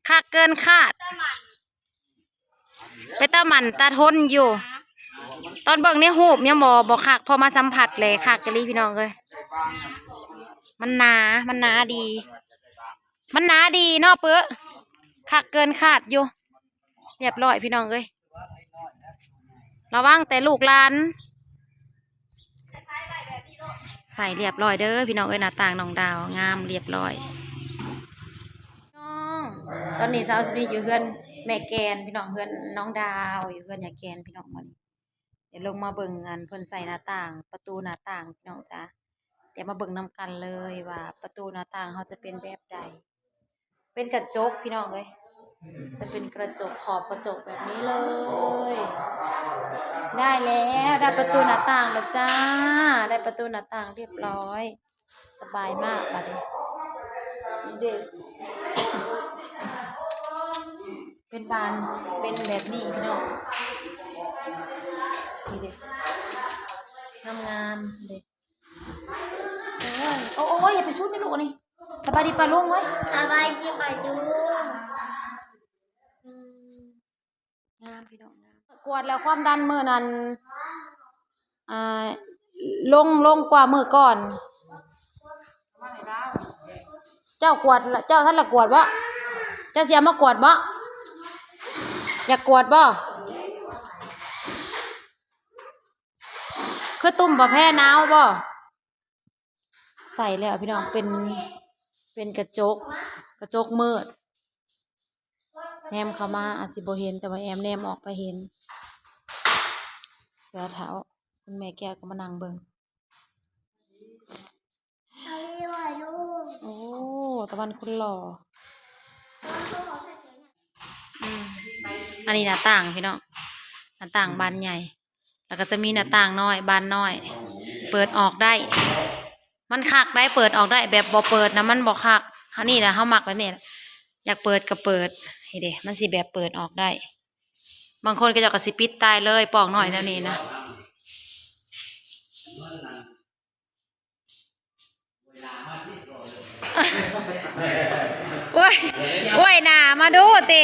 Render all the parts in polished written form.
คักเกินคาดไปตาหมันตาทนอยู่ตอนเบิ่งเนี่ยหูบเนี่ยบ่คักพอมาสัมผัสเลยคักกะลีพี่น้องเลยมันหนาดีมันหนาดีเนาะเปื้อคักเกินคาดอยู่เรียบร้อยพี่น้องเลยระวังแต่ลูกหลานใส่เรียบร้อยเด้อพี่น้องเอ้ยหน้าต่างน้องดาวงามเรียบร้อยตอนนี้สาวสุรีอยู่เพื่อนแม่แกนพี่น้องเพื่อนน้องดาวอยู่เพื่อนยายแกนพี่น้องมันเดี๋ยวลงมาเบิ่งกันเพิ่นใส่หน้าต่างประตูหน้าต่างพี่น้องจ้าเดี๋ยวมาเบิ่งนำกันเลยว่าประตูหน้าต่างเขาจะเป็นแบบใดเป็นกระจกพี่น้องเลยจะเป็นกระจกขอบกระจกแบบนี้เลยได้แล้วได้ประตูหน้าต่างแล้วจ้าได้ประตูหน้าต่างเรียบร้อยสบายมากมาดิเด็กเป็นบานเป็นแบบนี้พี่น้องนี่เด็กงามเด็กโอ้ยอย่าไปชุดนี่ลูกนี่สบายดีปะลุงไว้สบายดีปะลุงงามพี่น้องงามกวดแล้วความดันมือนั้นลงกว่ามือก่อนเจ้ากวดเจ้าท่านละกวดบ่เจ้าเสียมากวดบ่อยากกวดบ่คือตุ่มบ่แพ้หนาวบ่ใส่แล้วพี่น้องเป็นกระจกมืดแนมเข้ามาอาจสิบ่เห็นแต่ว่าแอมแนมออกไปเห็นเสือเท้าคุณแม่แก้วก็มานั่งเบิ่งโอ้ตะวันคุณหล่ออันนี้หน้าต่างพี่น้องหน้าต่างบานใหญ่แล้วก็จะมีหน้าต่างน้อยบานน้อยเปิดออกได้มันคักได้เปิดออกได้แบบบ่เปิดนะมันบ่คักเฮานี่แหละเฮามักแบบนี้อยากเปิดก็เปิดเฮ้ยเด้มันสิแบบเปิดออกได้บางคนก็จะกระสิปิดตายเลยปอกหน่อยเท่านี้นะโอ้ยหนามาดูติ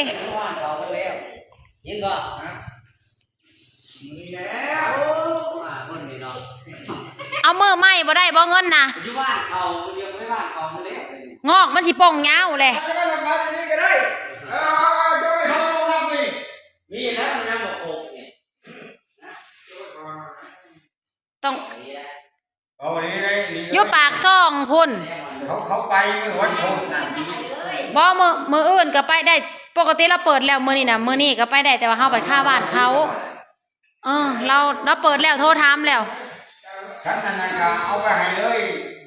เอามือไหมบ่ได้บ่เงินนะงอกมันสิป่องเงาเลยต้องยุบปากซ่องพุ่นเขาไปมือวันพุธนะบ่มืออื่นก็ไปได้ปกติเราเปิดแล้วมือนี่นะมือนี่ก็ไปได้แต่ว่าเขาไปค่าบ้านเขาเราเปิดแล้วโทรถามแล้วฉันนั่นก็เอาไปให้เลย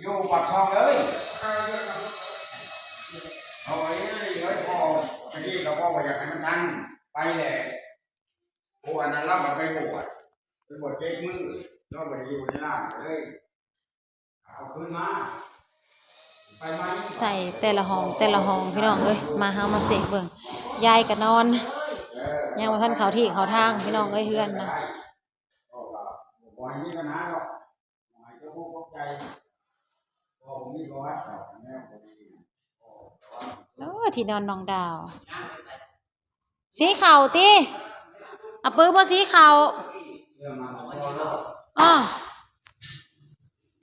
อยู่ปากคลองเลยเอาไว้เลยพอที่เราพ่ออยากให้มันทันไปแหละโอ้อันนั้นเราไปบวชเจ็ดมือเราไปอยู่ในร้านเลยเอาขึ้นมาใส่แต่ละห้องพี่น้องเอ้ยมาเฮามาเสกเบิ่งยายก็นอนยังว่าท่านเขาที่เขาทางพี่น้องเอ้ยเฮือนนะที่นอนน้องดาวสีเข่าติเอาปื้อบ่สีเข่า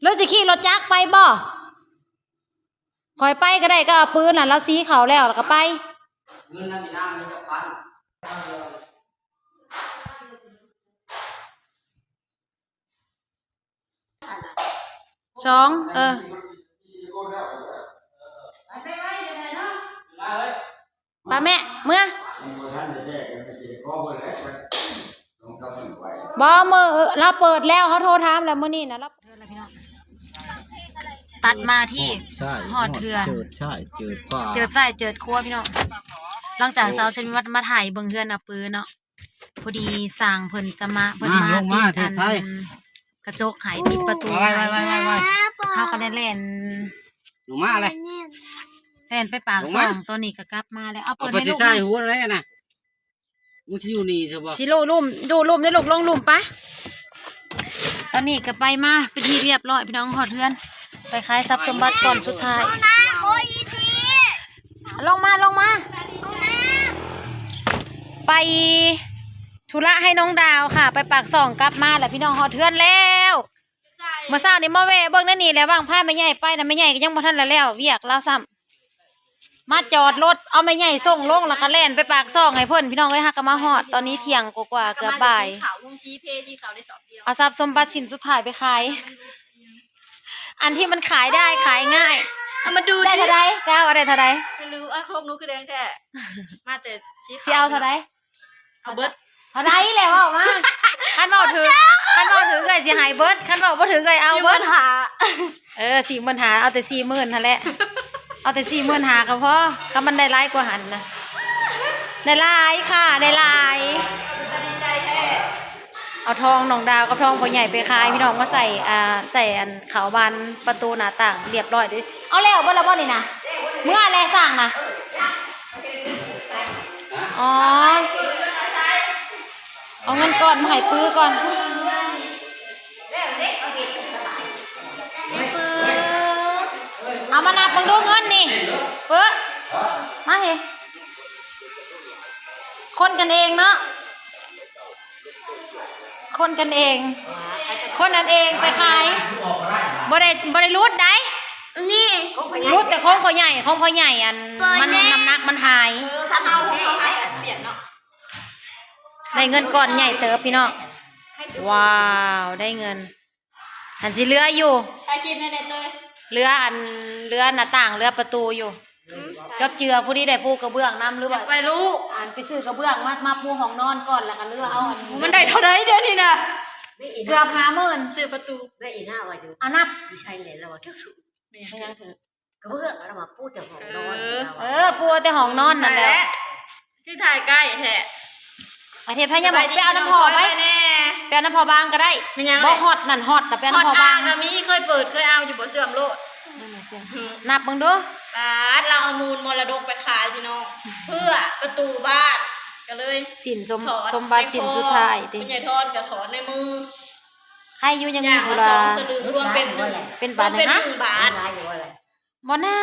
แล้วสิขี่รถจักรไปบ่คอยไปก็ได้ก็เอาปืนน่ะแล้วสีเขาแล้วก็ไปสองป้าแม่เมื่อบ่มือเราเปิดแล้วเขาโทรถามแล้วมื้อนี้นะเราตัดมาที่หอดเถื่อนเจิดครัวพี่น้องหลังจากสาวเซนวัดมาถ่ายเบิ่งเฮือนเอาปืนเนาะพอดีสั่งเพิ่นจะมาติดอันกระจกไขติดประตูเข้ากันเล่นหนูมาอะไรเล่นไปปากซ่องตัวนี้ก็กลับมาแล้วเอาเปิดให้ลูกหัวอะไรนะมึงที่อยู่นี่ใช่ปะชิลูลุ่มดูลุ่มได้ลูกลงลุ่มปะตอนนี้ก็ไปมาเป็นที่เรียบร้อยพี่น้องหอดเฮือนไปขายทรัพย์สมบัติก่อนสุดท้ายลงมา ไปธุระให้น้องดาวค่ะ ไปปากส่องกลับมาแล้วพี่น้องฮอดเทือนแล้วเมื่อเช้านี่มาแวะเบิ่งนั่นนี่แหล้วบ้างพาแม่ใหญ่ไปนะแม่ใหญ่ก็ยังบ่ทันแล้วเวียกเราซ้ำมาจอดรถเอาแม่ใหญ่ส่งลงแล้วก็แล่นไปปากส่องให้เพิ่นพี่น้องเอ้ยฮักก็มาฮอดตอนนี้เที่ยงกว่าๆเกือบบ่าย ขาววงซีเพซีขาวได้สอบเดียว เอาทรัพย์สมบัติสินสุดท้ายไปขายอันที่มันขายได้ขายง่าย เอามาดู ได้ สิ เท่าไรก้าวอะไรเท่าไร ไม่รู้อ่ะโคกนู้คือแดงแท้มาแต่ชี้ สิเอาเท่าไร เอาเบิร์ด เท่าไรแล้วเอามาคันเบาถือไก่สิหายเบิร์ดคันเบาบ่ถือไก่เอา ชิ เบิ วั ร์ด นหา 40,000หาเอาแต่40,000นั่นแหละเอาแต่40,000หาก็พอถ้ามันได้หลายกว่าหันนะได้หลายค่ะได้หลายเอาทองน้องดาวกับทองพ่อใหญ่ไปขายพี่น้องมาใส่อันเขาบานประตูหน้าต่างเรียบร้อยเด้เอาแล้วบ่ละบ่นี่นะเมื่อแลสร้างนะอ๋อเอาเงินก่อนมาให้ปื้อก่อนเอามานับบังดูเงินนี่ปื้อมาเฮ้คนกันเองเนาะคนกันเองคนนั้นเองไปขายบ่ได้รูดได้นี่รูดแต่ของพ่อใหญ่อันมันน้ำหนักมันหาย ถ้าเอาให้เปลี่ยนเนาะ ได้เงินก่อนใหญ่เติบพี่น้องว้าวได้เงินหันสิเรืออยู่ ถ่ายคลิปในเน็ตเลย เรือหน้าต่างเรือประตูอยู่จบเจือผู้ที่ได้ปูกระเบื้องน้ำหรือว่า ไปรู้ อ่านไปซื้อกระเบื้องมาปูห้องนอนก่อนแล้วกันเรือเอาอัน มันได้เท่าไรเดี๋ยวนี้นะ เกือบ50,000 ซื้อประตู ไม่อีน่าว่าอยู่ เอานับ ไม่ใช่เลยเราว่าทุกสุด ไม่ยังถือก ระเบื้องเรามาพูดแต่ของนอนเรา ปูแต่ห้องนอนนั่นแหละ คือถ่ายใกล้แท้ ประเทศพะยาบอกไปเอาน้ำพอไหม แน่ ไปเอาน้ำพอบางก็ได้ มันยังไง บ่ฮอตนั่นฮอตแต่ไปเอา พอ น้ำพอบา ตาง ก็มีเคยเปิดเคยเอาอยู่บ่เสื่อมโลด นับเบิ่งดู บาทเราเอามูลมรดกไปขายพี่น้องเพื่อประตูบ้านก็เลย สิน ถอน สมบัติสินสุดท้ายติ คุณยายทอนจะถอนในมือ ใครอยู่ยัง อ มี ย่าง ผู้ ละ ละ 2 สลึงรวมเป็น1 เป็นบาท รวมเป็น นะ 1 บาท ร้ายอยู่อะไร บ่นะ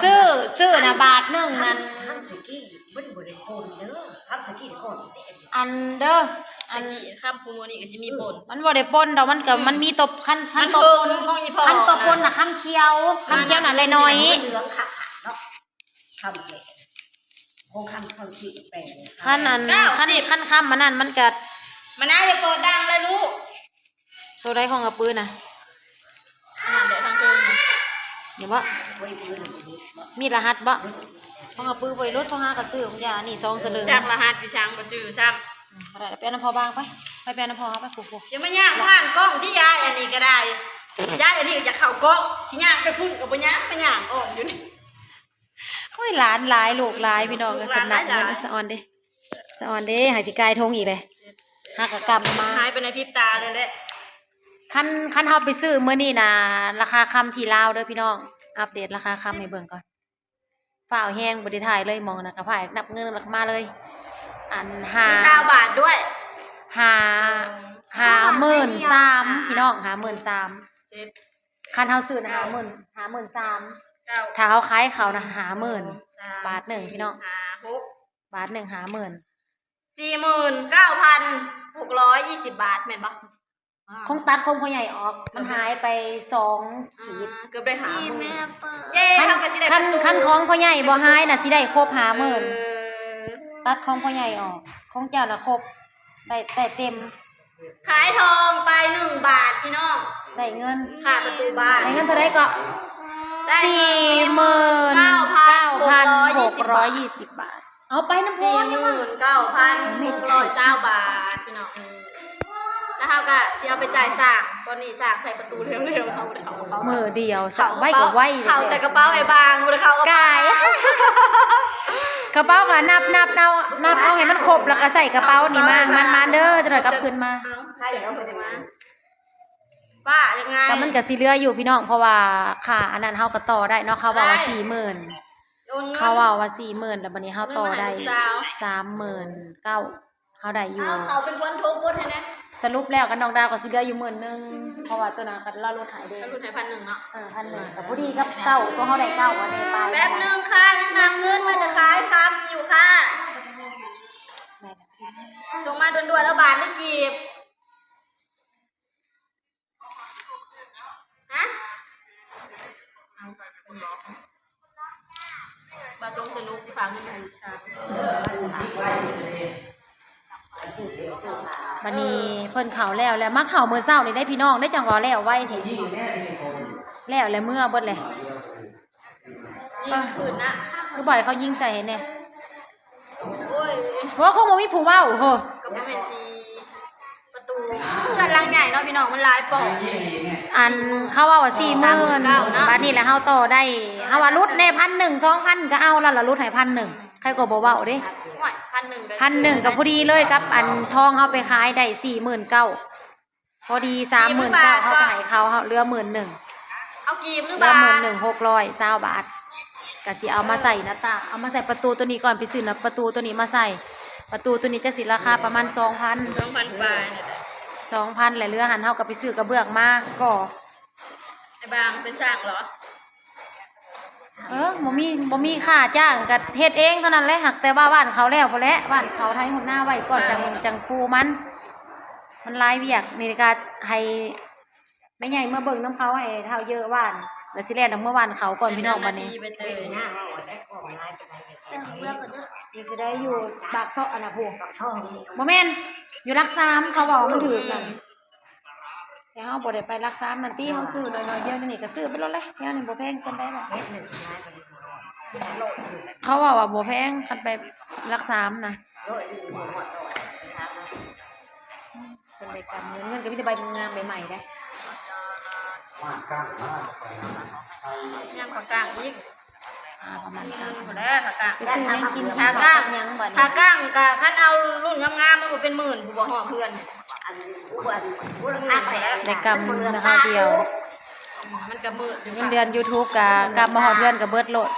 ซื้อนะบาทหนึงนั่น ข้ามตะกี้มันบริโภคเด้อข้ามตะกี้คน อันเด้อ อันนี้ข้ามภูมินี่ก็สิมีปน มันบ่ได้ปนดอกมันก็มันมีตบคัน มัน ตบ เพิ่ ป ง น ของอีพ่อ คันตบปนน่ะคันเคียวน่ะเลยน้อย เหลืองขาดเนาะข้ามเลยคงข้ามข้ามที่แปลง คันอันคันคำมันนั่นมันก็ มันน่าจะเปิดดังเลยลูก ตัวใดของกระปืนน่ะ ขนาดเด็กทางเพิ่งนะ เดี๋ยวบ่ ไว้ปืน มีรหัสบ่ของกระปือไว้รถของหากระซื้อของยานี่2สลึง จากรหัสพี่ช้างบ่จื้อซ้ำ อะไรไปเอาน้ำพอบางไปเอาน้ำพอไปผูก อย่ามาย่างผ่านกล้องที่ยายอันนี้ก็ได้ยายอันนี้อยากเข้ากล้องสิย่างไปพุ่นก็บ่ย่างไปย่างออกอยู่นี่ โอ้ยหลานหลายลูกหลายพี่น้อง ลู ก็ กหลาน นับ หลาย เงินสะออนเด้หายสิกายทงอีกเลยหากกลับมา หายไปในพริบตาเลยแหละ คันเฮาไปซื้อมื้อนี้นะราคาคำที่ลาวเด้อพี่น้องอัปเดตราคาคำให้เบิ่งก่อนฝ้าวแห้งบ่ได้ถ่ายเลยมองนะก็พายนับเงินแล้วก็มาเลย อันมี20 บาทด้วย 53,000พี่น้อง53,000 เจ็ด คันเฮาซื้อนะ53,000 เก้า ถ้าเฮาขายเขานะ50,000 บาทหนึ่งพี่น้อง 6 บาทหนึ่ง50,000 49,620 บาทแม่นบ่ คงตัดคงพ่อใหญ่ออก มันหายไป2ขีด เกือบได้หาหมื่นเย้ทำกันสิได้ คันของพ่อใหญ่บ่หายน่ะสิได้ครบ เอ 50,000ตัดของพ่อใหญ่ออกของเจ้าน่ะครบได้แต่เต็ม ขายทองไป1 บาทพี่น้อง ได้เงิน ค่าประตูบ้าน ได้เงินเท่าไดก็ ได้ 49,620 บาท เอาไปน้ำพอนี่มั้ง 49,609 บาทพี่น้องแล้วเฮาก็สิเอาไปจ่ายสร้างตอนนี้สร้างใส่ประตูเร็วๆเฮาบ่ได้เข้ากระเป๋า มือเดียวสองไว้ก็ไว้ เข้าแต่กระเป๋าไอ้บางบ่ได้เข้ากระเป๋าก าย กระเป๋าก็นับเอาให้มันครบแล้วก็ใส่กระเป๋านี่มาเด้อจะหน่อยกลับคืนมา ใช่เอาขึ้นมาป้ายังไง ก็มันก็สิเหลืออยู่พี่น้องเพราะว่าค่าอันนั้นเฮาก็ต่อได้เนาะเขาว่า40,000 โอนเงิน เขาว่า40,000แล้วบัดนี้เฮาต่อได้ เงินมาให้ลูกสาว 39,000เฮาได้อยู่ เขาเป็นคนทุบพุทธให้นะ สรุปแล้วกันน้องดาวก็สิเหลืออยู่10,000เพราะว่าตัวนั้นก็เราลดหายเด้ ก็คือไทย1,000เนาะ 1,000ก็พอดีกับเก่าตัวเฮาได้เก่าอันนี้ไป แป๊บนึงค่ะยังนำเงินมาจะขายคำอยู่ค่ะ แม่ นุกที่ฟังที่ไหนชา บัดนี้เพิ่นเข้าแล้วมาเข้ามื้อเช้านี่ได้พี่น้องได้จังว่าแล้วไว้แท้แล้วเมื่อเบิดเลย ยิงปืนนะ คือบ่อยเขายิงใส่ให้แน่ โอ้ย เพราะว่าคงบ่มีผู้เว้าโห กับพ่อแม่ซีประตูเพื่อนลังใหญ่เนาะพี่น้องมันหลายปอก อันเขาว่าว่า40,000 เนาะ บัดนี้แหละเฮาต่อได้เฮาว่ารุดแน่ 1,000 2,000ก็เอาแล้วล่ะรุดให้ 1,000ใครก็บ่เว้าเด้ ห่วย1,100 ก็พอดีเลยกับอันทองเฮาไปขายได้49,000พอดี39,000เฮาก็ให้เขาเฮาเหลือ 11,000 เอากีบหรือ เหลื บา อ 11,620 บาทก็สิเอามาใส่หน้าต่างเอามาใส่ประตูตัวนี้ก่อนไปซื้อนะประตูตัวนี้มาใส่ประตูตัวนี้จะสิราคาประมาณ 2,000 2,000 บาทเนี่ย 2,000แล้วเหลือหันเฮาก็ไปซื้อกระเบื้องมาก็ ไอ้บางเป็นช่างเหรอ บ่มีค่าจ้างก็เฮ็ดเองเท่านั้นแหละหักแต่ว่าบ้านเขาแล้วพอแล้วบ้านเขาไทยหุ่นหน้าไว้ก่อนจังปูมันหลายเวียกนี่ก็ให้แม่ใหญ่เมื่อเบิ่งน้ำเขาให้เท่าเยอะบ้านแล้วสิแล่นเมื่อวานเขาก่อนพี่น้องบัดนี้ ไปเตย หน้าว่าได้ออกไลน์ไปไหนกันเรื่องกันเด้อ อยู่สิได้อยู่ปากซอกอันน่ะพู กับช่องนี้ บ่แม่นอยู่รักษามเขาบอกมันถูกนั่นแต่เฮาบ่ได้ไปรักษามนั่นติเฮาซื้อน้อยๆเดียวนี่ก็ซื้อไปแล้วแหละเดี๋ยวนี้บ่แพงกันได้หรอก เม็ดหนึ่งย้ายไปโลดอยู่ เขาว่าบ่แพงคันไปรักษามนะ โลดอยู่หมดโลดนะครับ เป็นได้กำเงินก็มีแต่ใบงามใหม่ๆได้ ว่างกลางมากไปไทย ย่างผักกางอีก ประมาณ มี นั้น เงินหมดแล้วผักกาง ไปซื้อแม่งกิน ผัก ข้าว กาง กับหยังบัด ผั นี้ กกางก็คันเอารุ่นงามๆมันบ่เป็นหมื่นผู้บ่ฮอดเพื่อน อันอ้วนอ้วนอักแผล ได้กำนะคะเดียว มันก็หมื่นอยู่ เงินเดือน YouTube กับกำมาหอดเดือนกับเบิดโลด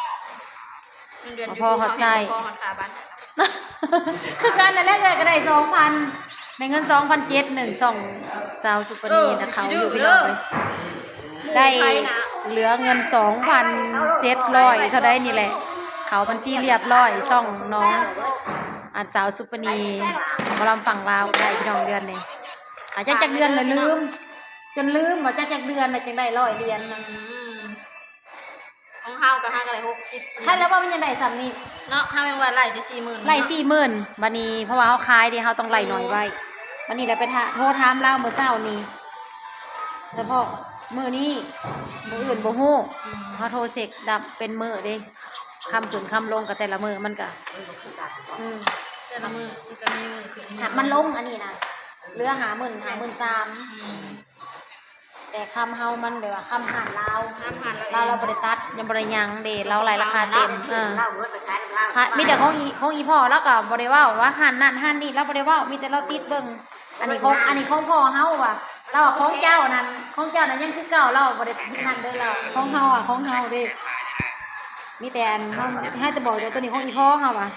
เงินเดือน พอฮอดไส้ พอฮอดขาบ้าน คือการนั่นแหละก็ได้ 2,000ในเงิน 2,700ส่งสาวสุปนีนะเขาอยู่พี่น้องเลยได้เหลือเงิน 2,700เท่าใดนี่แหละ เขาบัญชีเรียบร้อยช่องน้องอันสาวสุปนีหมอลำฝั่งลาวได้พี่น้องเดือนนี้อาจจะจากเดือนเลยลืม จนลืมว่าจะจากเดือนเลยจังได้100เหรียญนึง ของเฮาก็5ก็ได้60 ถ้าแล้วว่ามันยังได้ซ้ำนี่ เนาะเฮายังว่าไล่ได้40,000 ไล่40,000บัดนี้เพราะว่าเขาขายเดิเขาต้องไล่น้อยไว้บัดนี้เราไปโทรถามเล่าเมื่อเช้านี้เฉพาะมื้อนี้มื้ออื่นบ่ฮู้เขาโทรเสกดับเป็นมื้อเด้คำขึ้นคำลงกับแต่ละมื้อมันก็แต่ละมื้อมันก็มีมื้อขึ้น หากมันลงอันนี้นะเหลือ50,000 53,000แต่คำเฮามันแบบว่าคำหันลาว 5,000 เราบ่ได้ตัดยังบ่ได้หยังเด้เราไล่ราคาเต็มเล่าเมื่อไปขายเล่า ค่ะมีแต่ของอีพ่อแล้วก็บ่ได้เว้าว่าหันนั่นหันนี่เราบ่ได้เว้ามีแต่เราติดเบิ่งอันนี้ของพ่อเฮาว่ะเราว่าของเจ้านั้นยังคือเก่าเราบ่ได้นั่นเด้อเราของเฮาอ่ะของเฮาเด้มีแต่อันเฮาให้แต่บอกเดี๋ยวตัวนี้ของอีพ่อเฮาว่ะ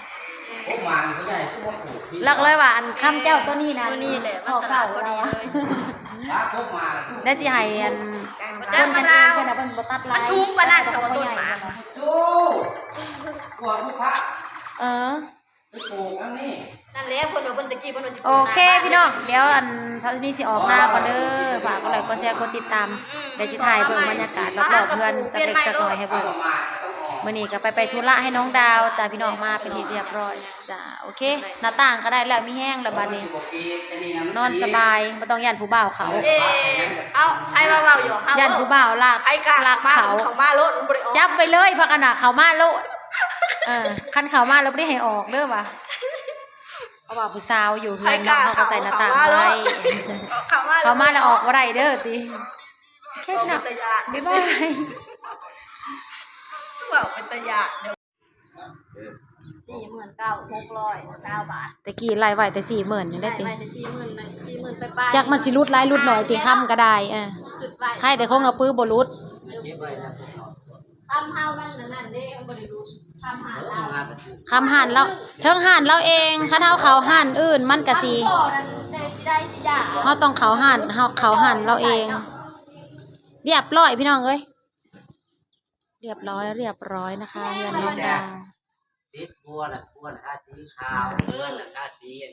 พวกมันเขาใหญ่พวกผูกที่ หลักเลยว่าอันคำเจ้าตัวนี้นะ มื้อนี้แหละ พ่อเก่า พอ เรา ดี อะ เลย รักพวกมัน ได้สิให้อัน บ่จักมันลาว เพิ่นน่ะเพิ่นบ่ตัดลาย มันสูงปานนั้นเขาว่าต้นหมาก สู้หัวพวกพระ เออ ไปปลูกอันนี้ นั่นแหละเพิ่นว่าเพิ่นตะกี้เพิ่นว่าสิ โอเคพี่น้องเดี๋ยวอันทัศนีสิออกหน้าก่อนเด้อฝากกดไลค์กดแชร์กดติดตามเดี๋ยวจะถ่ายเบิ่งบรรยากาศรอบๆเพื่อนจะเล็กสักหน่อยให้เบิ่ง ประมาณจะต้องออก มื้อนี้ก็ไปธุระให้น้องดาวจ้าพี่น้องมาเป็นที่เรียบร้อยจ้าโอเคหน้าต่างก็ได้แล้วมีแห้งแล้วบัดนี้ นอนสบายบ่ต้องย่านผู้บ่าวเขา เอ้เอ้าใครว่าเว้าอยู่เฮา ย่านผู้บ่าวลาก ใครกล้า ลาก มา เขา เขามารถมันบ่ได้ออก จับไปเลยพากันน่ะเขามาโลดคันเขามาแล้วบ่ได้ให้ออกเด้อว่ะเพราะว่าผู้สาวอยู่เฮือนเนาะเขาก็ใส่หน้าต่างไว้ เขามาแล้วออกบ่ได้เด้อติโอเคพี่น้องบ๊ายบาย เว้าเป็นตะยะเดี๋ยว49,620 บาท ตะกี้ไล่ไว้แต่ 40,000ยังได้ติ ไปแต่40,000นะ40,000ไปปลาย จักมันสิรุดหลายรุดหน่อยติค้ำก็ได้จุดไว้ ใครแต่คงเอาปื้อบ่รุด ทำเฮามันนั่นเด้มันบ่ได้รู้ทำหาเรา คำห่านเราเทิงห่านเราเองคันเฮาเขาห่านอื่นมันก็สิ พ่อนั่นได้สิได้สิยา เฮาต้องเขาห่านเฮาเขาห่านเราเอง เรียบร้อยพี่น้องเอ้ยเรียบร้อยนะคะเรือนน้องดาว ติดบัวน่ะทาสีขาวเนื้อน่ะทาสีอัน